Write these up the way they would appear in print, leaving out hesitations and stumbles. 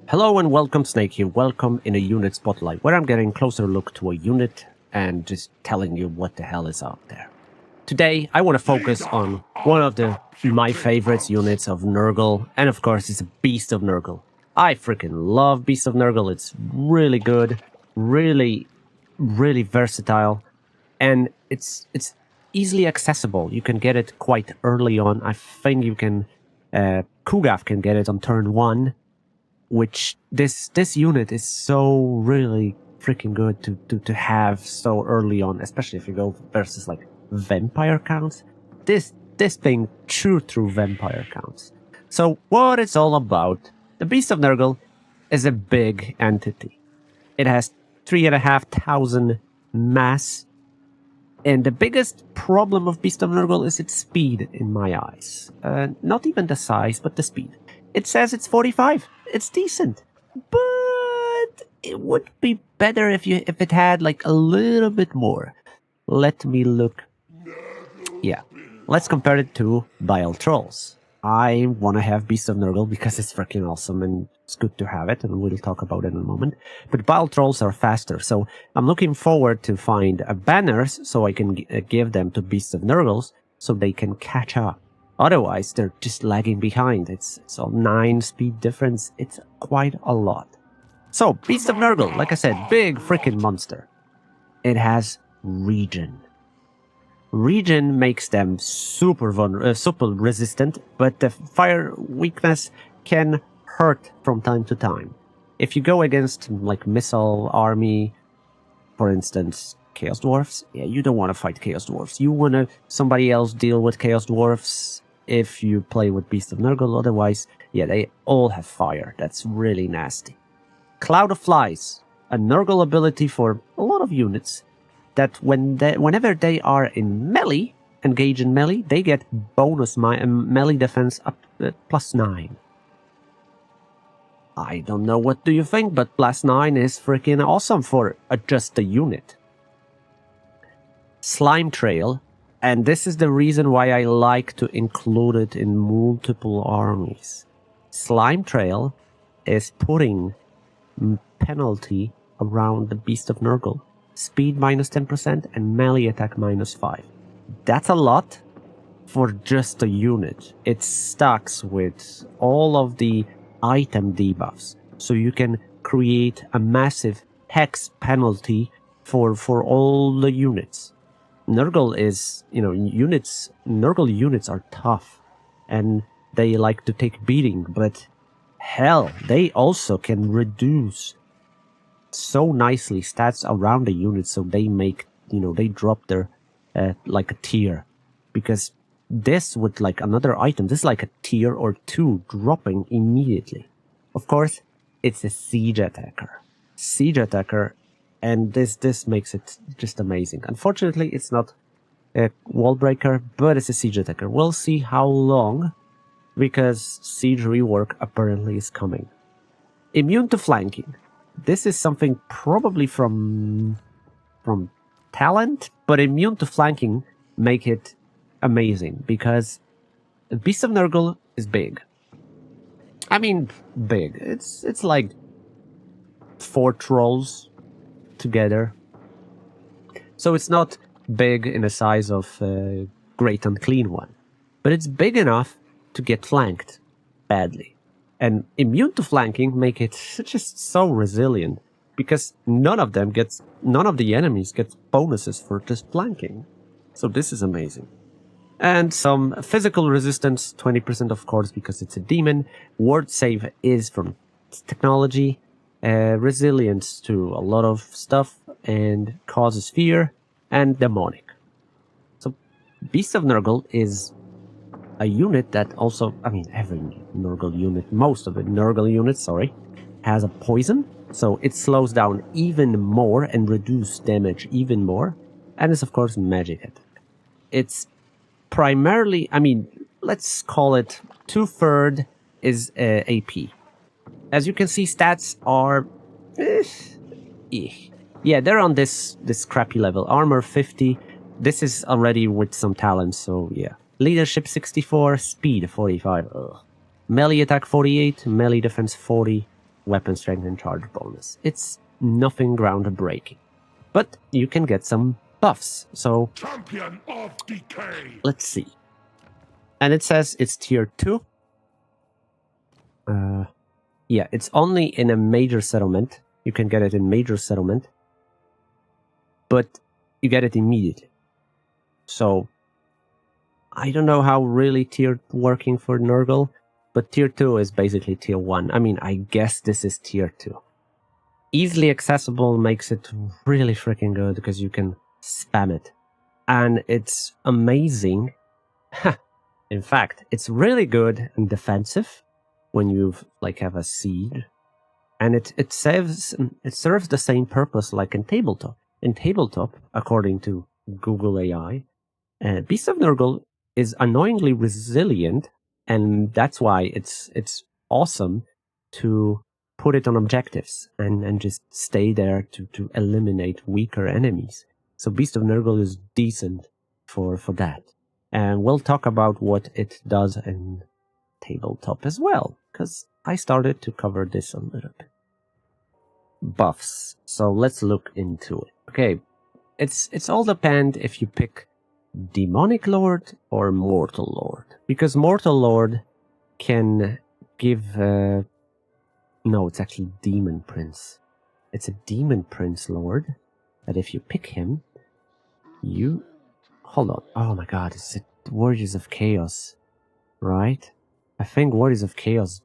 Hello and welcome, Snake here. Welcome in a unit spotlight, where I'm getting closer look to a unit and just telling you what the hell is out there. Today, I want to focus on one of my favorites units of Nurgle, and of course, it's a Beast of Nurgle. I freaking love Beast of Nurgle. It's really good, really versatile, and it's easily accessible. You can get it quite early on. I think you can, Kugaf can get it on turn 1. Which this unit is so really freaking good to have so early on, especially if you go versus like vampire counts. This thing true vampire counts. So what it's all about, the Beast of Nurgle is a big entity. It has 3,500 mass, and the biggest problem of Beast of Nurgle is its speed in my eyes. Not even the size, but the speed. It says it's 45. It's decent, but it would be better if it had like a little bit more. Let me look. Yeah, let's compare it to Bile Trolls. I want to have Beast of Nurgle because it's freaking awesome and it's good to have it, and we'll talk about it in a moment. But Bile Trolls are faster, so I'm looking forward to find banners so I can give them to Beasts of Nurgles so they can catch up. Otherwise, they're just lagging behind. It's a 9 speed difference. It's quite a lot. So, Beast of Nurgle, like I said, big freaking monster. It has regen. Regen makes them super resistant, but the fire weakness can hurt from time to time. If you go against, like, missile army, for instance, Chaos Dwarfs, yeah, you don't want to fight Chaos Dwarfs. You want to somebody else deal with Chaos Dwarfs if you play with Beast of Nurgle. Otherwise, yeah, they all have fire. That's really nasty. Cloud of Flies, a Nurgle ability for a lot of units that whenever they are in melee, engage in melee, they get bonus melee defense up +9. I don't know what do you think, but +9 is freaking awesome for just a unit. Slime Trail, and this is the reason why I like to include it in multiple armies. Slime Trail is putting penalty around the Beast of Nurgle. Speed -10% and melee attack -5. That's a lot for just a unit. It stacks with all of the item debuffs, so you can create a massive hex penalty for all the units. Nurgle is, Nurgle units are tough, and they like to take beating, but hell, they also can reduce so nicely stats around the unit, so they make, they drop their, like a tier. Because this with like another item, this is like a tier or 2 dropping immediately. Of course, it's a siege attacker. And this makes it just amazing. Unfortunately, it's not a wall breaker, but it's a siege attacker. We'll see how long, because siege rework apparently is coming. Immune to flanking. This is something probably from talent, but immune to flanking make it amazing, because Beast of Nurgle is big. I mean, big. It's like 4 trolls together. So it's not big in the size of Great Unclean One, but it's big enough to get flanked badly. And immune to flanking make it just so resilient, because none of the enemies get bonuses for just flanking. So this is amazing. And some physical resistance, 20% of course, because it's a demon. Ward save is from technology. Resilience to a lot of stuff, and causes fear, and demonic. So Beast of Nurgle is a unit that also, every Nurgle unit, most of the Nurgle units, has a poison, so it slows down even more and reduces damage even more, and it's of course magic attack. It's primarily, let's call it 2/3 is AP. As you can see, stats are... Yeah, they're on this crappy level. Armor 50. This is already with some talent, so yeah. Leadership 64, speed 45. Ugh. Melee attack 48, melee defense 40. weapon strength and charge bonus. It's nothing groundbreaking, but you can get some buffs. So Champion of Decay. let's see. And it says it's tier 2. Yeah, it's only in a major settlement. You can get it in major settlement, but you get it immediately. So I don't know how really tier working for Nurgle, but tier 2 is basically tier 1. I mean, I guess this is tier 2. Easily accessible makes it really freaking good because you can spam it. And it's amazing. In fact, it's really good and defensive when you have a siege. And it serves the same purpose like in tabletop. In tabletop, according to Google AI, Beast of Nurgle is annoyingly resilient, and that's why it's awesome to put it on objectives and just stay there to eliminate weaker enemies. So Beast of Nurgle is decent for that. And we'll talk about what it does in tabletop as well, because I started to cover this a little bit. Buffs. So let's look into it. Okay, it's all depend if you pick Demonic Lord or Mortal Lord, because Mortal Lord can give no, it's actually Demon Prince. It's a Demon Prince Lord that if you pick him, you hold on. Oh my god, it's Warriors of Chaos, right? I think Warriors of Chaos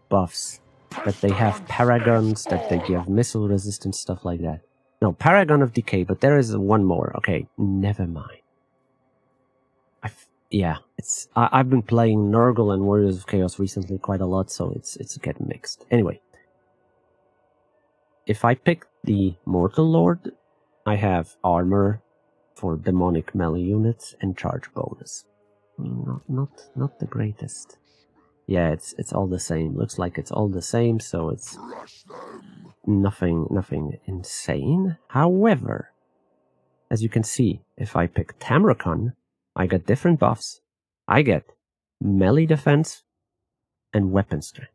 buffs that they have paragons, that they give missile resistance, stuff like that. No, Paragon of Decay, but there is one more. Okay, never mind. Yeah, I've been playing Nurgle and Warriors of Chaos recently quite a lot, so it's getting mixed. Anyway, if I pick the Mortal Lord, I have armor for demonic melee units and charge bonus. Not the greatest. Yeah, it's all the same. Looks like it's all the same, so it's nothing insane. However, as you can see, if I pick Tamrakon, I get different buffs. I get melee defense and weapon strength.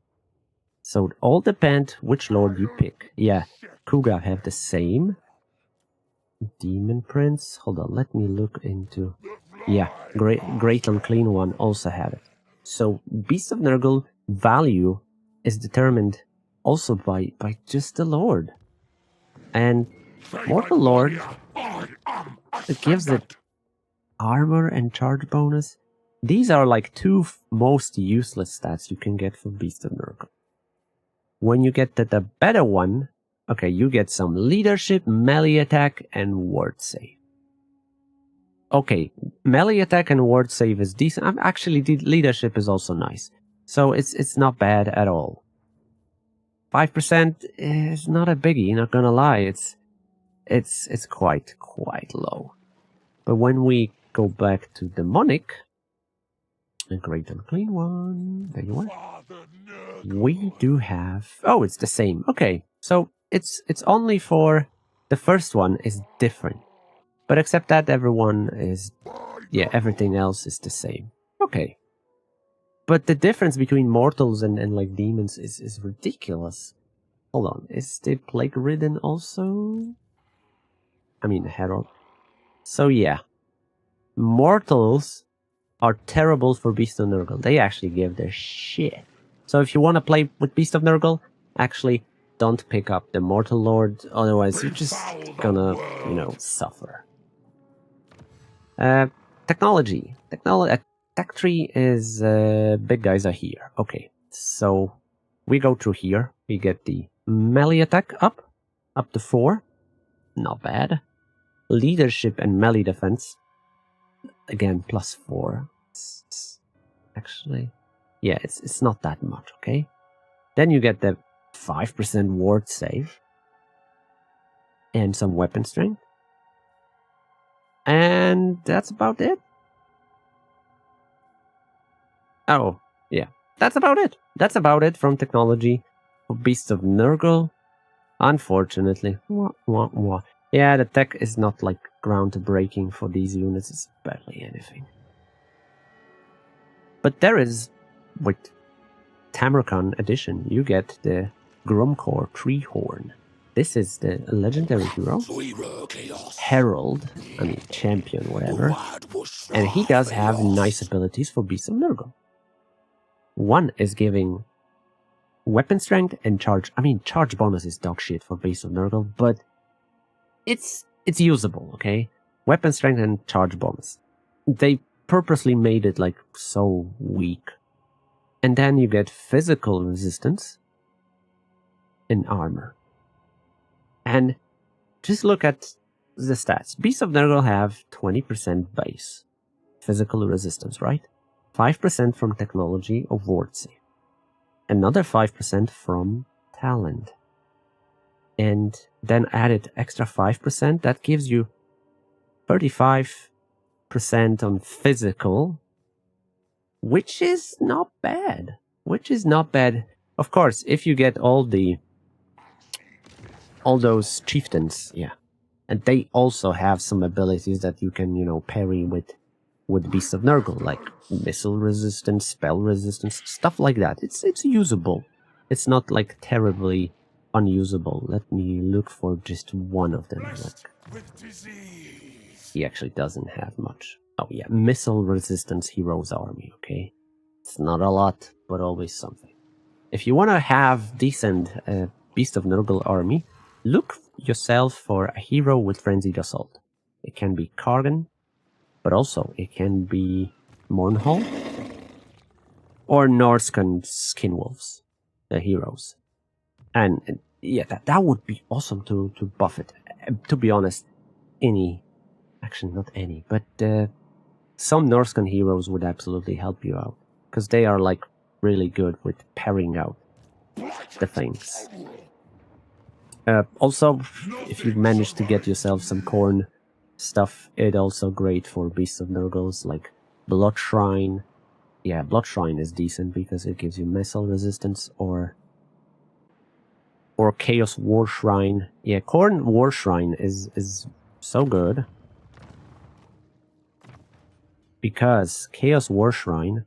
So it all depends which lord you pick. Yeah, Kuga have the same. Demon Prince. Hold on, let me look into. Yeah, Great Unclean One also have it. So Beast of Nurgle value is determined also by just the lord. And Mortal Lord, it gives it armor and charge bonus. These are like two most useless stats you can get for Beast of Nurgle. When you get the better one, okay, you get some leadership, melee attack, and ward save. Okay, melee attack and ward save is decent. Actually, the leadership is also nice. So it's not bad at all. 5% is not a biggie, not gonna lie. It's quite low. But when we go back to Demonic, a Great Unclean One, there you are. We do have... Oh, it's the same. Okay, so it's only for... The first one is different. But except that everyone is... Yeah, everything else is the same. Okay. But the difference between mortals and like demons is ridiculous. Hold on, is the Plague Ridden also? I mean, Herald. So yeah. Mortals are terrible for Beast of Nurgle. They actually give their shit. So if you want to play with Beast of Nurgle, actually don't pick up the Mortal Lord, otherwise you're just gonna, you know, suffer. Technology. Tech tree is, big guys are here. Okay, so we go through here. We get the melee attack up to 4. Not bad. Leadership and melee defense. Again, +4. Actually, yeah, it's not that much, okay? Then you get the 5% ward save. And some weapon strength. And that's about it. Oh, yeah. That's about it. That's about it from technology for Beasts of Nurgle. Unfortunately. Yeah, the tech is not like groundbreaking for these units. It's barely anything. But there is, with Tamrakon edition, you get the Grumcore Treehorn. This is the legendary hero. Herald, I mean champion, whatever. And he does have nice abilities for Beast of Nurgle. One is giving weapon strength and charge. I mean, charge bonus is dog shit for Beast of Nurgle, but it's usable, okay? Weapon strength and charge bonus. They purposely made it like so weak. And then you get physical resistance and armor. And just look at the stats. Beasts of Nurgle have 20% base physical resistance, right? 5% from technology or ward save. Another 5% from talent. And then added extra 5%, that gives you 35% on physical, which is not bad. Of course, if you get all those chieftains, yeah. And they also have some abilities that you can, parry with Beast of Nurgle, like missile resistance, spell resistance, stuff like that. It's usable. It's not like terribly unusable. Let me look for just one of them. He actually doesn't have much. Oh yeah, missile resistance heroes army, okay? It's not a lot, but always something. If you want to have decent Beast of Nurgle army, look yourself for a hero with Frenzied Assault. It can be Kargan, but also it can be Mournhall or Norscan Skinwolves, the heroes. And yeah, that would be awesome to buff it. To be honest, actually not any, but some Norscan heroes would absolutely help you out, because they are like really good with parrying out the things. Also, if you manage to get yourself some corn stuff, it's also great for Beasts of Nurgles, like Blood Shrine. Yeah, Blood Shrine is decent because it gives you missile resistance, or Chaos War Shrine. Yeah, Corn War Shrine is so good, because Chaos War Shrine...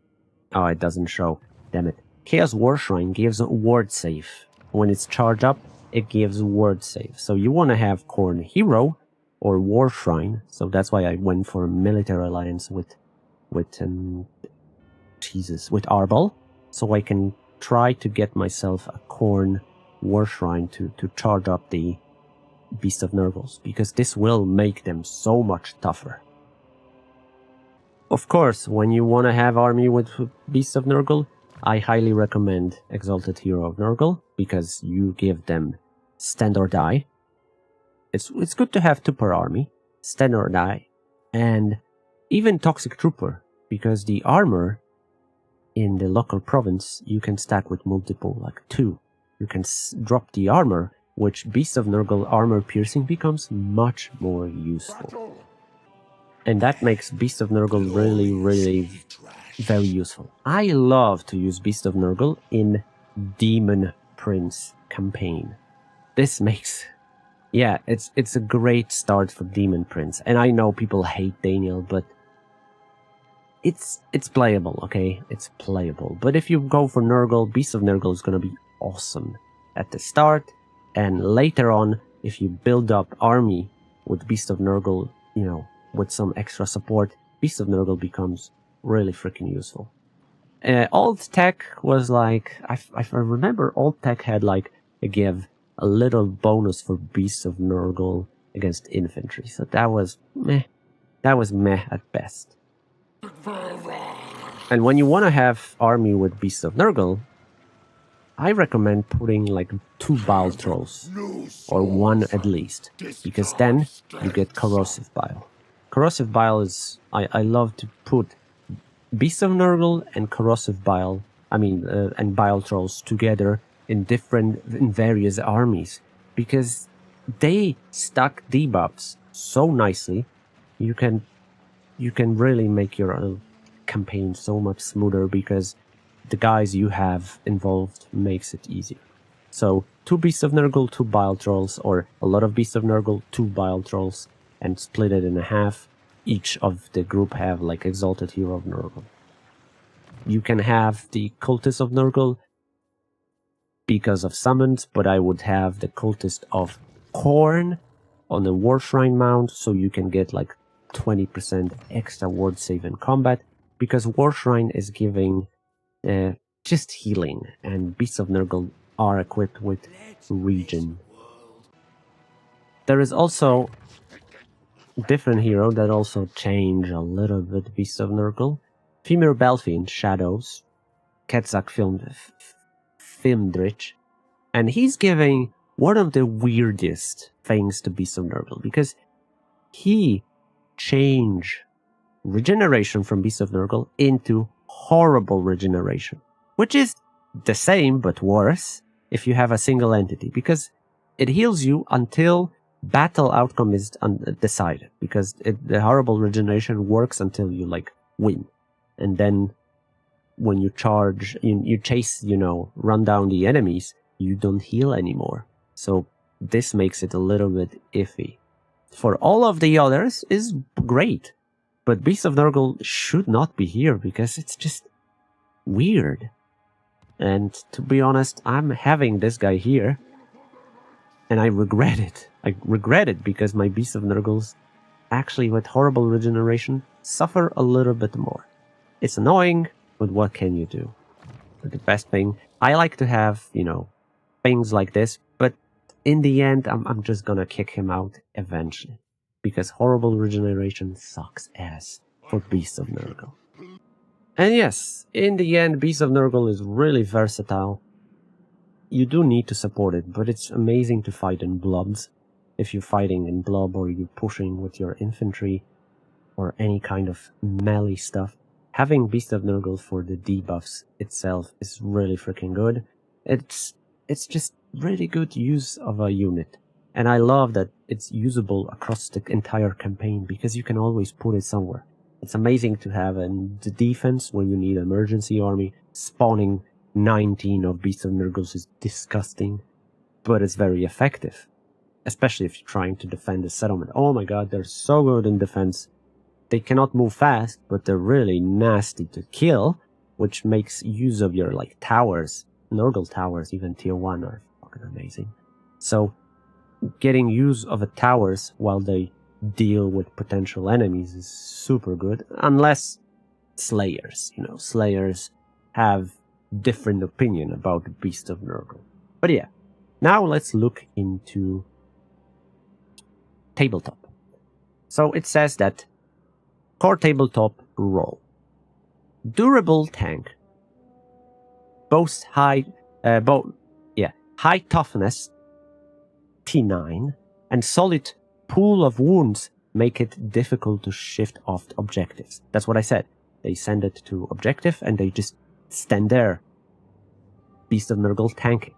Oh, it doesn't show. Damn it. Chaos War Shrine gives a ward save. When it's charged up, it gives ward save. So you want to have Corn Hero or War Shrine. So that's why I went for a military alliance with Arbol. So I can try to get myself a Corn War Shrine to charge up the Beast of Nurgles, because this will make them so much tougher. Of course, when you want to have army with Beast of Nurgle, I highly recommend Exalted Hero of Nurgle, because you give them stand or die. It's good to have 2 per army, stand or die, and even Toxic Trooper, because the armor in the local province you can stack with multiple, like 2. You can drop the armor, which Beast of Nurgle armor piercing becomes much more useful. And that makes Beast of Nurgle really, really very useful. I love to use Beast of Nurgle in Demon Prince campaign. This makes... Yeah, it's a great start for Demon Prince. And I know people hate Daniel, but it's playable, okay? It's playable. But if you go for Nurgle, Beast of Nurgle is going to be awesome at the start. And later on, if you build up army with Beast of Nurgle, with some extra support, Beast of Nurgle becomes really freaking useful. Alt Tech was like... I remember Alt Tech had like a little bonus for Beast of Nurgle against infantry. So that was meh. That was meh at best. And when you want to have army with Beast of Nurgle, I recommend putting like 2 Bile Trolls, or 1 at least, because then you get Corrosive Bile. Corrosive Bile is... I love to put Beast of Nurgle and Corrosive Bile, and Bile Trolls together in various armies, because they stack debuffs so nicely. You can really make your campaign so much smoother, because the guys you have involved makes it easier. So 2 Beasts of Nurgle, 2 Bile Trolls, or a lot of Beasts of Nurgle, 2 Bile Trolls, and split it in half. Each of the group have like Exalted Hero of Nurgle. You can have the Cultists of Nurgle because of summons, but I would have the Cultist of Corn on the War Shrine mount, so you can get like 20% extra ward save in combat, because War Shrine is giving just healing, and Beasts of Nurgle are equipped with Regen. There is also different hero that also change a little bit Beasts of Nurgle. Femur Belfiend, Shadows, Quetzalcoatl Fimdrich, and he's giving one of the weirdest things to Beasts of Nurgle, because he changed regeneration from Beasts of Nurgle into horrible regeneration, which is the same but worse if you have a single entity, because it heals you until battle outcome is decided, because the horrible regeneration works until you like win, and then when you charge, you chase, run down the enemies, you don't heal anymore. So this makes it a little bit iffy. For all of the others is great, but Beasts of Nurgle should not be here because it's just weird. And to be honest, I'm having this guy here, and I regret it. I regret it because my Beasts of Nurgles, actually with horrible regeneration, suffer a little bit more. It's annoying, but what can you do? But the best thing, I like to have, things like this, but in the end, I'm just gonna kick him out eventually, because horrible regeneration sucks ass for Beasts of Nurgle. And yes, in the end, Beasts of Nurgle is really versatile. You do need to support it, but it's amazing to fight in blobs. If you're fighting in blob, or you're pushing with your infantry, or any kind of melee stuff, having Beast of Nurgle for the debuffs itself is really freaking good. It's just really good use of a unit. And I love that it's usable across the entire campaign, because you can always put it somewhere. It's amazing to have in the defense when you need an emergency army. Spawning 19 of Beasts of Nurgles is disgusting, but it's very effective. Especially if you're trying to defend a settlement. Oh my god, they're so good in defense. They cannot move fast, but they're really nasty to kill, which makes use of your towers. Nurgle towers, even tier 1, are fucking amazing. So getting use of the towers while they deal with potential enemies is super good, unless Slayers. Slayers have different opinion about the Beast of Nurgle. But yeah, now let's look into tabletop. So it says that core tabletop role. Durable tank. Boasts high toughness, T9, and solid pool of wounds make it difficult to shift off objectives. That's what I said. They send it to objective and they just stand there. Beast of Nurgle tanking.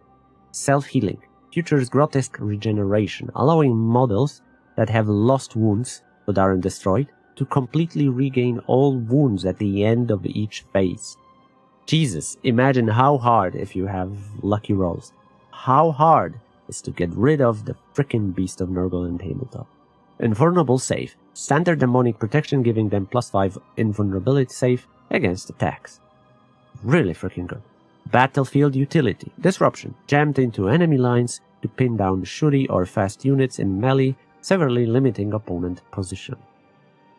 Self-healing. Futures grotesque regeneration, allowing models that have lost wounds but aren't destroyed to completely regain all wounds at the end of each phase. Jesus, imagine how hard, if you have lucky rolls, how hard is to get rid of the frickin' Beast of Nurgle in tabletop. Invulnerable save. Standard demonic protection, giving them +5 invulnerability save against attacks. Really freaking good. Battlefield utility. Disruption. Jammed into enemy lines to pin down shooty or fast units in melee, severely limiting opponent position.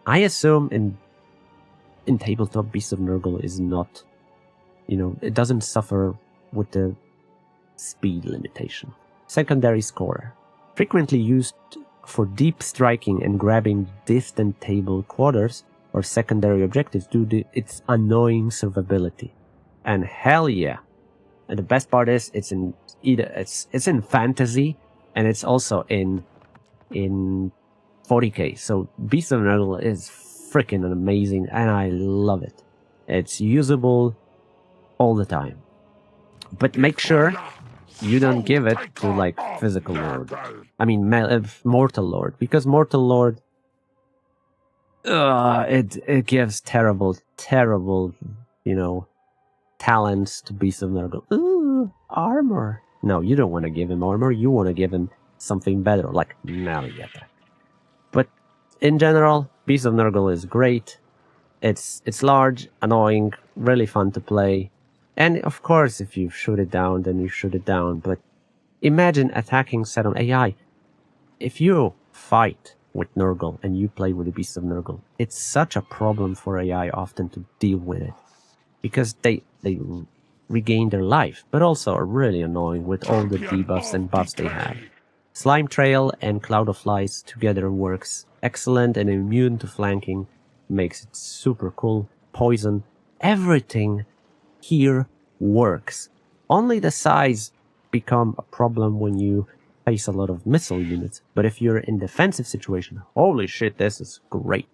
I assume in tabletop, Beast of Nurgle is not, it doesn't suffer with the speed limitation. Secondary scorer. Frequently used for deep striking and grabbing distant table quarters or secondary objectives due to its annoying survivability. And hell yeah. And the best part is it's in fantasy, and it's also in 40k. So Beast of Nurgle is freaking amazing, and I love it. It's usable all the time. But make sure you don't give it to physical lord. I mean mortal lord, because mortal lord it gives terrible talents to Beast of Nurgle. Ooh, armor. No, you don't want to give him armor. You want to give him something better, like melee attack. But in general, Beast of Nurgle is great. It's large, annoying, really fun to play. And of course, if you shoot it down, then you shoot it down. But imagine attacking set on AI. If you fight with Nurgle and you play with the Beast of Nurgle, it's such a problem for AI often to deal with it. Because they regain their life, but also are really annoying with all the debuffs and buffs they have. Slime Trail and Cloud of Flies together works excellent, and immune to flanking makes it super cool. Poison, everything here works. Only the size become a problem when you face a lot of missile units. But if you're in defensive situation, holy shit, this is great.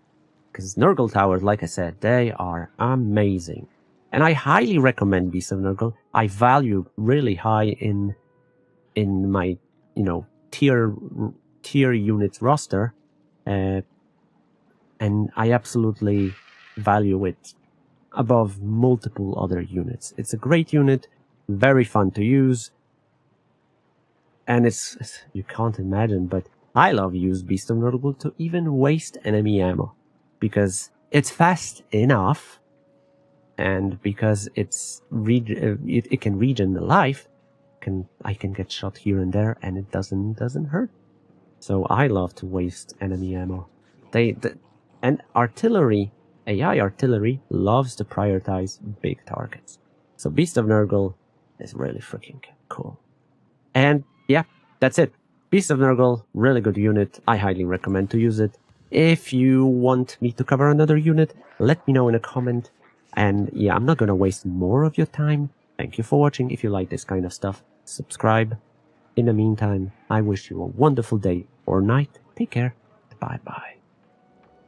Because Nurgle towers, like I said, they are amazing. And I highly recommend Beast of Nurgle. I value really high in my, you know, tier units roster. And I absolutely value it above multiple other units. It's a great unit, very fun to use, and it's you can't imagine, but I love use Beast of Nurgle to even waste enemy ammo, because it's fast enough, and because it's it can regen the life. I can get shot here and there, and it doesn't hurt. So I love to waste enemy ammo. And artillery. AI artillery loves to prioritize big targets. So Beast of Nurgle is really freaking cool. And yeah, that's it. Beast of Nurgle, really good unit. I highly recommend to use it. If you want me to cover another unit, let me know in a comment. And yeah, I'm not going to waste more of your time. Thank you for watching. If you like this kind of stuff, subscribe. In the meantime, I wish you a wonderful day or night. Take care. Bye-bye.